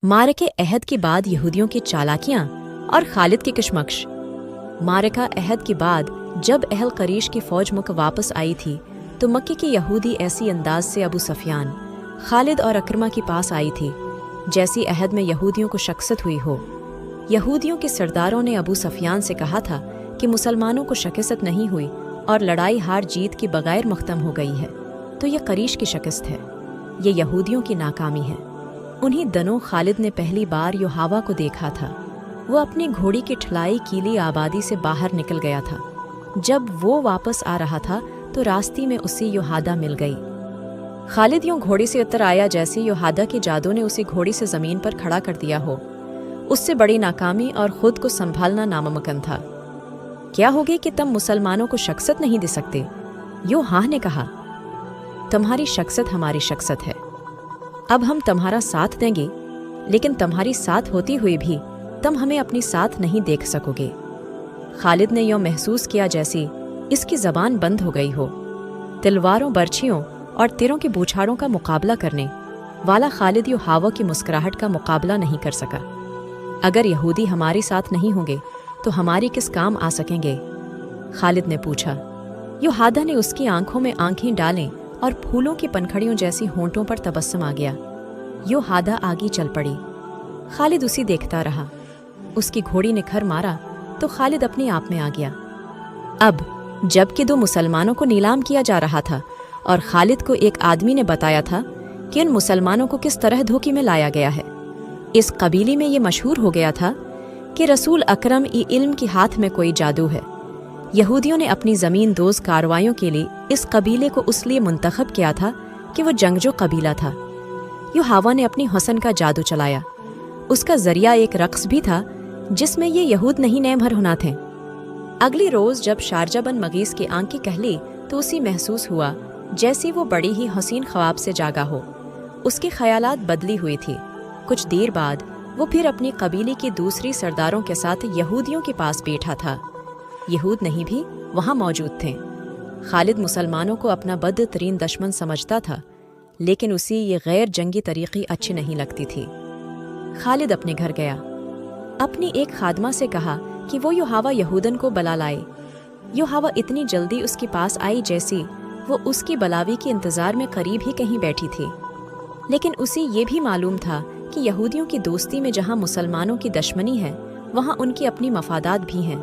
मारके अहद के बाद यहूदियों की चालाकियां और खालिद की कशमकश। मारका अहद के बाद जब अहल करीश की फौज मक्का वापस आई थी तो मक्के के यहूदी ऐसी अंदाज से अबू सफियान, खालिद और अकरमा के पास आई थी जैसी अहद में यहूदियों को शिकस्त हुई हो। यहूदियों के सरदारों ने अबू सफियान से कहा था कि मुसलमानों को शिकस्त नहीं हुई और लड़ाई हार जीत के बगैर मुख्तम हो गई है, तो ये करीश की शिकस्त है, ये यहूदियों की नाकामी है। उन्हीं दिनों खालिद ने पहली बार योहावा को देखा था। वो अपनी घोड़ी की ठलाई कीली आबादी से बाहर निकल गया था। जब वो वापस आ रहा था तो रास्ते में उसे योहादा मिल गई। खालिद यूं घोड़ी से उतर आया जैसे योहादा के जादू ने उसे घोड़ी से जमीन पर खड़ा कर दिया हो। उससे बड़ी नाकामी और खुद को संभालना नामुमकिन था। क्या होगी कि तुम मुसलमानों को शख्सियत नहीं दे सकते? योहाह ने कहा, तुम्हारी शख्सियत हमारी शख्सियत है। अब हम तुम्हारा साथ देंगे, लेकिन तुम्हारी साथ होती हुई भी तुम हमें अपनी साथ नहीं देख सकोगे। खालिद ने यूं महसूस किया जैसे इसकी जबान बंद हो गई हो। तलवारों, बर्छियों और तीरों के बूछारों का मुकाबला करने वाला खालिद योहावा की मुस्कुराहट का मुकाबला नहीं कर सका। अगर यहूदी हमारे साथ नहीं होंगे तो हमारी किस काम आ सकेंगे? खालिद ने पूछा। योहादा ने उसकी आंखों में आंखें डालें और फूलों की पनखड़ियों जैसी होंठों पर तबस्सुम आ गया। योहादा आगे चल पड़ी। खालिद उसी देखता रहा। उसकी घोड़ी ने खर मारा तो खालिद अपने आप में आ गया। अब जबकि दो मुसलमानों को नीलाम किया जा रहा था और खालिद को एक आदमी ने बताया था कि इन मुसलमानों को किस तरह धोखे में लाया गया है। इस कबीले में ये मशहूर हो गया था कि रसूल अकरम ई इल्म के हाथ में कोई जादू है। यहूदियों ने अपनी ज़मीन दोज कार्रवाइयों के लिए इस कबीले को उसलिए मुंतखब किया था कि वो जंगजो कबीला था। योहावा ने अपनी हुस्न का जादू चलाया। उसका जरिया एक रक्स भी था जिसमें ये यहूद नहीं नेमहर होना थे। अगली रोज़ जब शारजा बन मगीस की आंखें कहली तो उसे महसूस हुआ जैसे वो बड़ी ही हसीन ख्वाब से जागा हो। उसके ख्यालात बदली हुई थी। कुछ देर बाद वो फिर अपनी कबीले के दूसरी सरदारों के साथ यहूदियों के पास बैठा था। यहूद नहीं भी वहाँ मौजूद थे। खालिद मुसलमानों को अपना बदतरीन दुश्मन समझता था, लेकिन उसे ये गैर जंगी तरीक़े अच्छी नहीं लगती थी। खालिद अपने घर गया। अपनी एक खादमा से कहा कि वो योहावा यहूदन को बुला लाए। योहावा इतनी जल्दी उसके पास आई जैसे वो उसकी बलावी के इंतज़ार में करीब ही कहीं बैठी थी। लेकिन उसे ये भी मालूम था कि यहूदियों की दोस्ती में जहाँ मुसलमानों की दुश्मनी है वहाँ उनकी अपनी मफादात भी हैं।